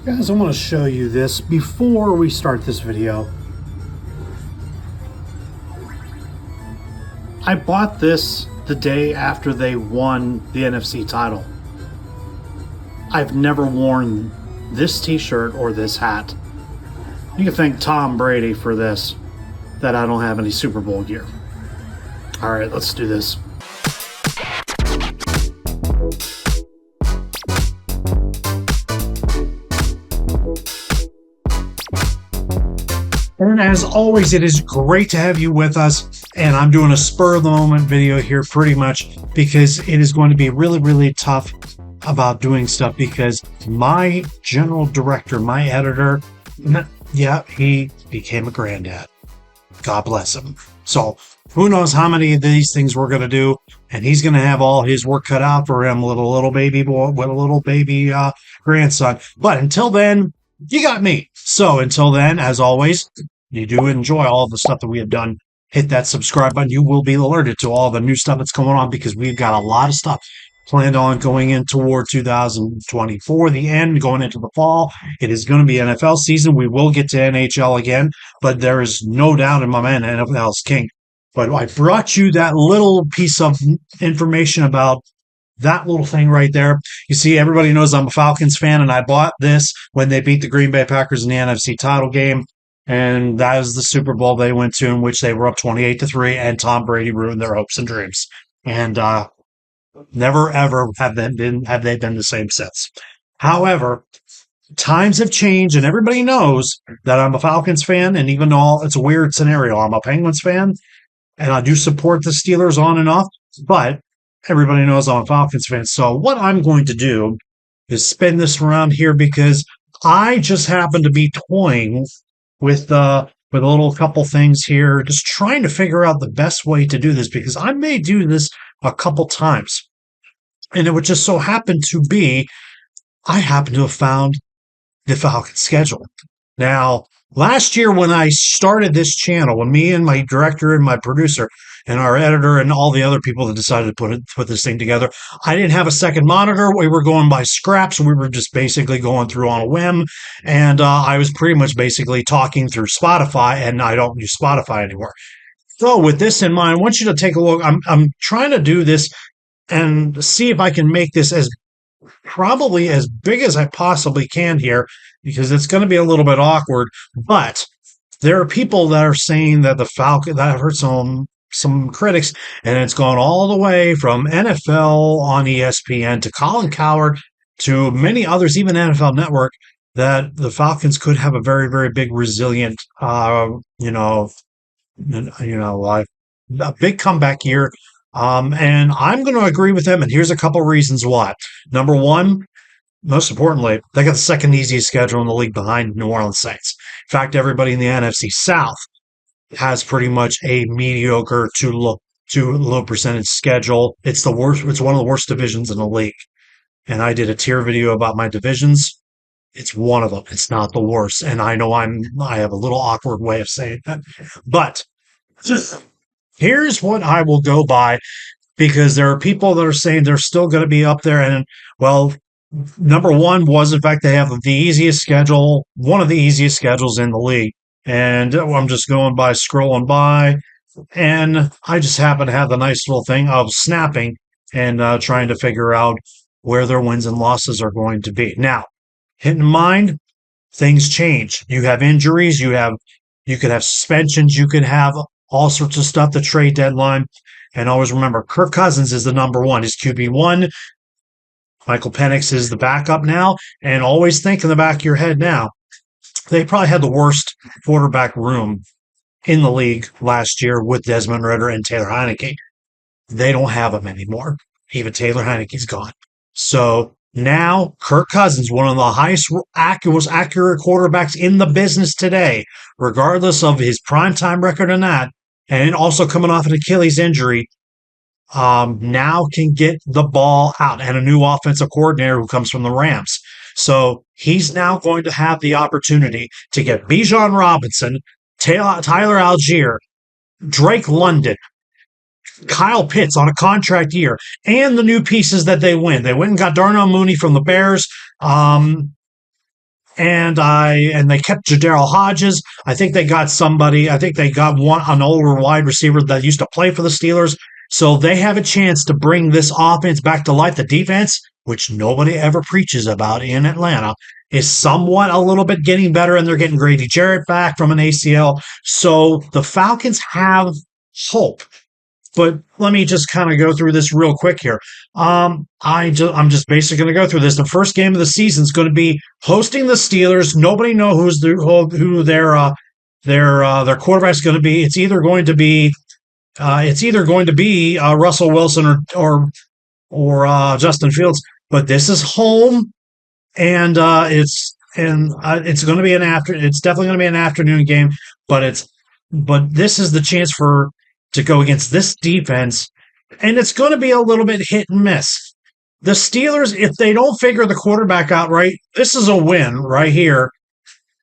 Guys, I want to show you this before we start this video. I bought this the day after they won the NFC title. I've never worn this t-shirt or this hat. You can thank Tom Brady for this, that I don't have any Super Bowl gear. All right, let's do this. And as always, it is great to have you with us. And I'm doing a spur of the moment video here pretty much because it is going to be really, really tough about doing stuff because my general director, my editor, yeah, he became a granddad. God bless him. So who knows how many of these things we're going to do. And he's going to have all his work cut out for him with a little baby boy, with a little baby grandson. But until then, you got me. So until then, as always, you do enjoy all the stuff that we have done. Hit that subscribe button. You will be alerted to all the new stuff that's going on because we've got a lot of stuff planned on going in toward 2024, the end, going into the fall. It is going to be NFL season. We will get to NHL again, but there is no doubt in my mind NFL is king. But I brought you that little piece of information about that little thing right there. You see, everybody knows I'm a Falcons fan, and I bought this when they beat the Green Bay Packers in the NFC title game. And that is the Super Bowl they went to, in which they were up 28-3, and Tom Brady ruined their hopes and dreams. And never ever have they been the same since. However, times have changed, and everybody knows that I'm a Falcons fan. And even though it's a weird scenario, I'm a Penguins fan, and I do support the Steelers on and off, but everybody knows I'm a Falcons fan. So what I'm going to do is spin this around here because I just happen to be toying with a little couple things here, just trying to figure out the best way to do this because I may do this a couple times. And it would just so happen to be, I happen to have found the Falcons schedule. Now, last year when I started this channel, when me and my director and my producer and our editor and all the other people that decided to put this thing together, I didn't have a second monitor. We were going by scraps. We were just basically going through on a whim. And I was pretty much basically talking through Spotify, and I don't use Spotify anymore. So with this in mind, I want you to take a look. I'm trying to do this and see if I can make this as probably as big as I possibly can here, because it's going to be a little bit awkward. But there are people that are saying that the Falcons, that I've heard some critics, and it's gone all the way from NFL on ESPN to Colin Cowherd to many others, even NFL Network, that the Falcons could have a very, very big, resilient, a big comeback year. And I'm going to agree with them. And here's a couple reasons why. Number one, most importantly, they got the second easiest schedule in the league behind New Orleans Saints. In fact, everybody in the NFC South has pretty much a mediocre to low percentage schedule. It's the worst. It's one of the worst divisions in the league. And I did a tier video about my divisions. It's one of them. It's not the worst. And I know I have a little awkward way of saying that, but here's what I will go by, because there are people that are saying they're still going to be up there. And, well, number one was, in fact, they have the easiest schedule, one of the easiest schedules in the league. And I'm just going by, scrolling by, and I just happen to have the nice little thing of snapping and trying to figure out where their wins and losses are going to be. Now, hit in mind, things change. You have injuries, you could have suspensions, you could have all sorts of stuff, the trade deadline. And always remember, Kirk Cousins is the number one. He's QB1. Michael Penix is the backup now. And always think in the back of your head now, they probably had the worst quarterback room in the league last year with Desmond Ridder and Taylor Heinicke. They don't have them anymore. Even Taylor Heinicke's gone. So now Kirk Cousins, one of the highest most accurate quarterbacks in the business today, regardless of his primetime record and that, and also coming off an Achilles injury, now can get the ball out, and a new offensive coordinator who comes from the Rams. So he's now going to have the opportunity to get Bijan Robinson, Tyler Algier, Drake London, Kyle Pitts on a contract year, and the new pieces that they win. They went and got Darnell Mooney from the Bears. and they kept Jadaryl Hodges. I think they got somebody. I think they got an older wide receiver that used to play for the Steelers. So they have a chance to bring this offense back to life. The defense, which nobody ever preaches about in Atlanta, is somewhat a little bit getting better, and they're getting Grady Jarrett back from an ACL. So the Falcons have hope. But let me just kind of go through this real quick here. I'm just basically going to go through this. The first game of the season is going to be hosting the Steelers. Nobody knows who their quarterback's going to be. It's either going to be Russell Wilson or Justin Fields. But this is home, and it's going to be It's definitely going to be an afternoon game. But this is the chance to go against this defense, and it's going to be a little bit hit and miss. The Steelers, if they don't figure the quarterback out right, this is a win right here.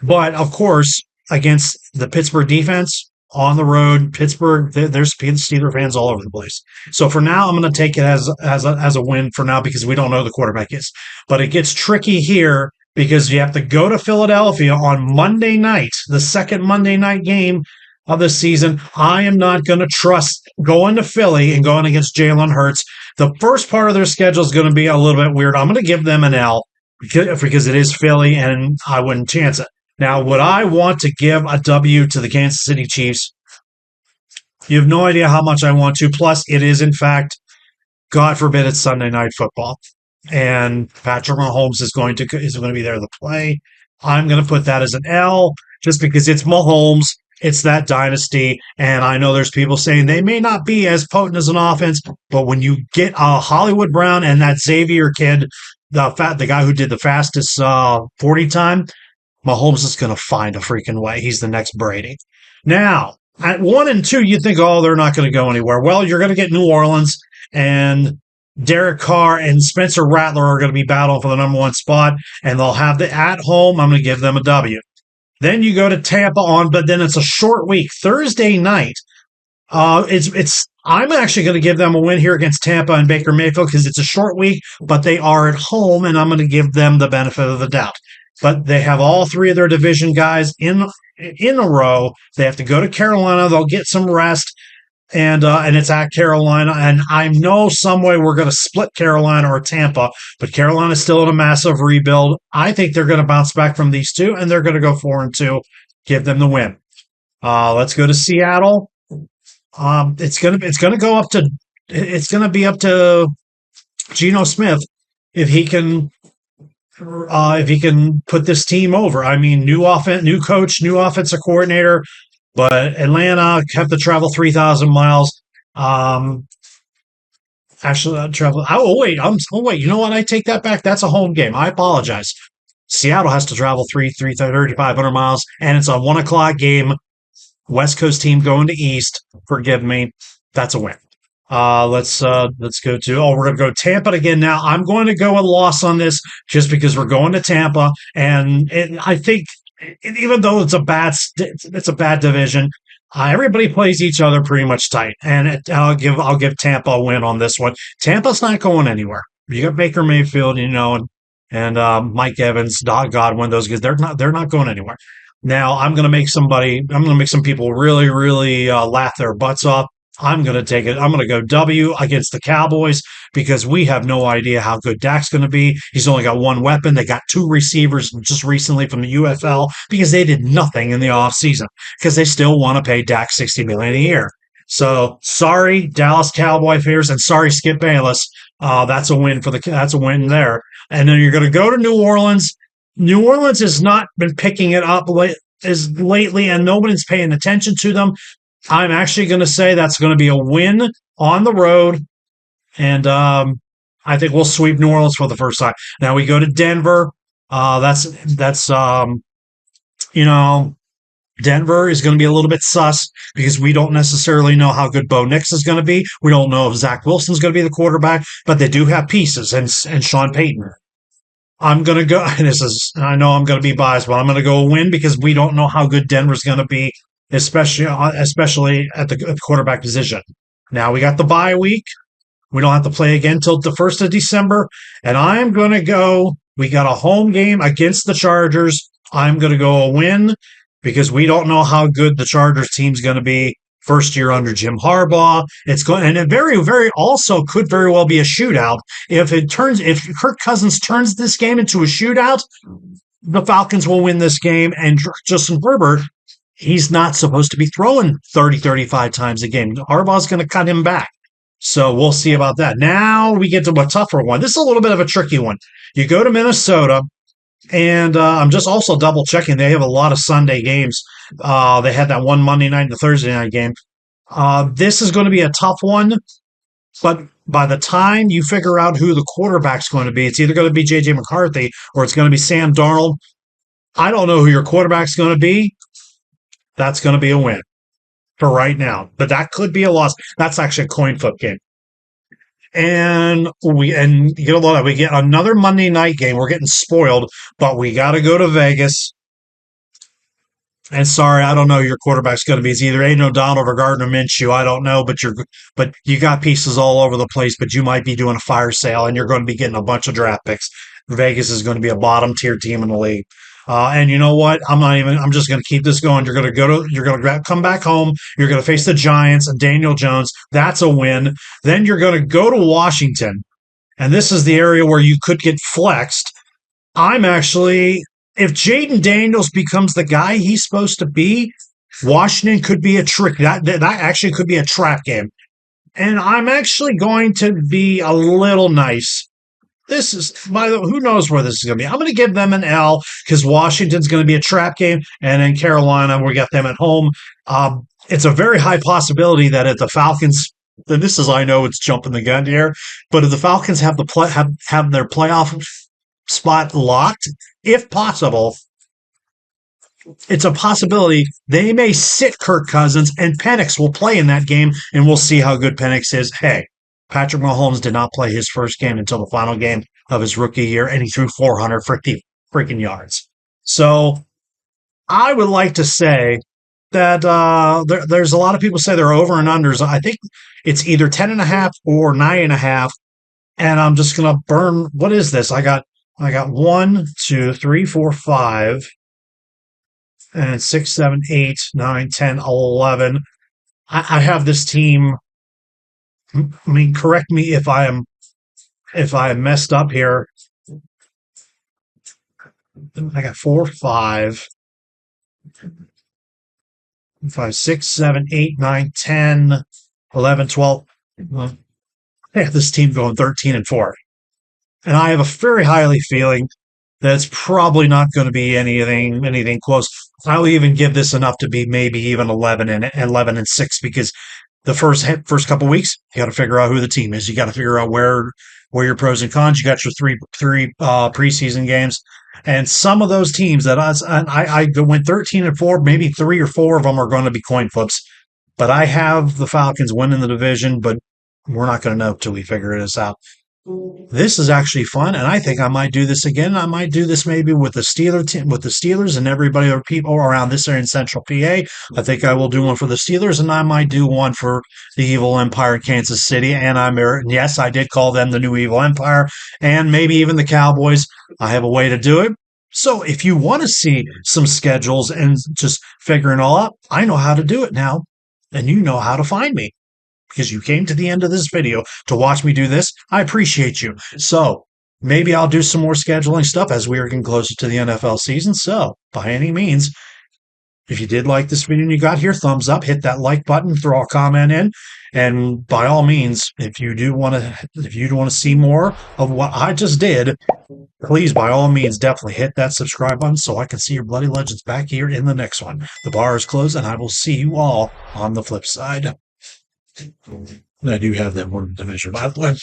But of course, against the Pittsburgh defense on the road, Pittsburgh, there's Steeler fans all over the place. So for now, I'm going to take it as a win for now because we don't know who the quarterback is. But it gets tricky here because you have to go to Philadelphia on Monday night, the second Monday night game of the season. I am not going to trust going to Philly and going against Jalen Hurts. The first part of their schedule is going to be a little bit weird. I'm going to give them an L because it is Philly, and I wouldn't chance it. Now, would I want to give a W to the Kansas City Chiefs? You have no idea how much I want to. Plus, it is, in fact, God forbid, it's Sunday Night Football. And Patrick Mahomes is going to be there to play. I'm going to put that as an L just because it's Mahomes. It's that dynasty, and I know there's people saying they may not be as potent as an offense, but when you get Hollywood Brown and that Xavier kid, the guy who did the fastest 40 time, Mahomes is going to find a freaking way. He's the next Brady. Now, at 1 and 2, you think, oh, they're not going to go anywhere. Well, you're going to get New Orleans, and Derek Carr and Spencer Rattler are going to be battling for the number 1 spot, and they'll have the at home. I'm going to give them a W. Then you go to Tampa but then it's a short week. Thursday night, I'm actually going to give them a win here against Tampa and Baker Mayfield because it's a short week, but they are at home, and I'm going to give them the benefit of the doubt. But they have all 3 of their division guys in a row. They have to go to Carolina. They'll get some rest. And it's at Carolina, and I know some way we're going to split Carolina or Tampa, but Carolina's still in a massive rebuild. I think they're going to bounce back from these 2, and they're going to go 4-2, give them the win. Let's go to Seattle. It's going to be up to Geno Smith if he can put this team over. I mean, new coach, new offensive coordinator. But Atlanta have to travel 3,000 miles. Actually, travel. Oh wait. You know what? I take that back. That's a home game. I apologize. Seattle has to travel 3,500 miles, and it's a 1:00 game. West Coast team going to East. Forgive me. That's a win. Let's go to. Oh, we're gonna go Tampa again now. I'm going to go a loss on this just because we're going to Tampa, and I think. Even though it's a bad division, everybody plays each other pretty much tight, and I'll give Tampa a win on this one. Tampa's not going anywhere. You got Baker Mayfield, and Mike Evans, Godwin, those guys. They're not going anywhere. Now I'm going to make some people really, really laugh their butts off. I'm going to take it. I'm going to go W against the Cowboys because we have no idea how good Dak's going to be. He's only got 1 weapon. They got 2 receivers just recently from the UFL because they did nothing in the offseason because they still want to pay Dak $60 million a year. So sorry, Dallas Cowboy fans, and sorry, Skip Bayless. That's a win that's a win there. And then you're going to go to New Orleans. New Orleans has not been picking it up lately, and nobody's paying attention to them. I'm actually going to say that's going to be a win on the road, and I think we'll sweep New Orleans for the first time. Now we go to Denver. Denver is going to be a little bit sus because we don't necessarily know how good Bo Nix is going to be. We don't know if Zach Wilson's going to be the quarterback, but they do have pieces, and Sean Payton. I'm going to go, and I know I'm going to be biased, but I'm going to go a win because we don't know how good Denver's going to be, especially at the quarterback position. Now we got the bye week. We don't have to play again till the 1st of December, and I am going to go We got a home game against the Chargers. I'm going to go a win because we don't know how good the Chargers team's going to be. First year under Jim Harbaugh. It's going, and it very, very also could very well be a shootout. If Kirk Cousins turns this game into a shootout, the Falcons will win this game. And Justin Herbert, he's not supposed to be throwing 30, 35 times a game. Harbaugh's going to cut him back. So we'll see about that. Now we get to a tougher one. This is a little bit of a tricky one. You go to Minnesota, and I'm just also double checking. They have a lot of Sunday games. They had that one Monday night and the Thursday night game. This is going to be a tough one, but by the time you figure out who the quarterback's going to be, it's either going to be J.J. McCarthy or it's going to be Sam Darnold. I don't know who your quarterback's going to be. That's going to be a win for right now, but that could be a loss. That's actually a coin flip game. And we get another Monday night game. We're getting spoiled, but we got to go to Vegas. And sorry, I don't know who your quarterback's going to be. It's either Aiden O'Donnell or Gardner Minshew. I don't know, but you got pieces all over the place. But you might be doing a fire sale, and you're going to be getting a bunch of draft picks. Vegas is going to be a bottom tier team in the league. And you know what? I'm just going to keep this going. You're going to come back home. You're going to face the Giants and Daniel Jones. That's a win. Then you're going to go to Washington. And this is the area where you could get flexed. If Jaden Daniels becomes the guy he's supposed to be, Washington could be a trick. That actually could be a trap game. And I'm actually going to be a little nice. Who knows where this is going to be. I'm going to give them an L because Washington's going to be a trap game. And in Carolina, we got them at home. It's a very high possibility that if the Falcons, and I know it's jumping the gun here, but if the Falcons have their playoff spot locked, if possible, it's a possibility they may sit Kirk Cousins and Penix will play in that game, and we'll see how good Penix is. Hey, Patrick Mahomes did not play his first game until the final game of his rookie year, and he threw 400 freaking yards. So I would like to say that there's a lot of people say they're over and unders. I think it's either 10.5 or 9.5, and I'm just going to burn. What is this? I got 1, 2, 3, 4, 5, and 6, 7, 8, 9, 10, 11. I have this team. I mean, correct me if I am messed up here. I got 4, 5, 6, 7, 8, 9, 10, 11, 12. I have this team going 13-4. And I have a very highly feeling that it's probably not going to be anything close. I'll even give this enough to be maybe even 11-6 because the first couple weeks you got to figure out who the team is. You got to figure out where your pros and cons. You got your three preseason games, and some of those teams that I went 13-4. Maybe 3 or 4 of them are going to be coin flips. But I have the Falcons winning the division, but we're not going to know till we figure this out. This is actually fun, and I think I might do this again. I might do this maybe with the Steelers and everybody or people around this area in Central PA. I think I will do one for the Steelers, and I might do one for the Evil Empire in Kansas City. And yes, I did call them the New Evil Empire, and maybe even the Cowboys. I have a way to do it. So if you want to see some schedules and just figure it all out, I know how to do it now, and you know how to find me. Because you came to the end of this video to watch me do this. I appreciate you. So maybe I'll do some more scheduling stuff as we are getting closer to the NFL season. So by any means, if you did like this video and you got here, thumbs up, hit that like button, throw a comment in. And by all means, if you do want to see more of what I just did, please, by all means, definitely hit that subscribe button so I can see your Bloody Legends back here in the next one. The bar is closed, and I will see you all on the flip side. I do have that one division, by the way.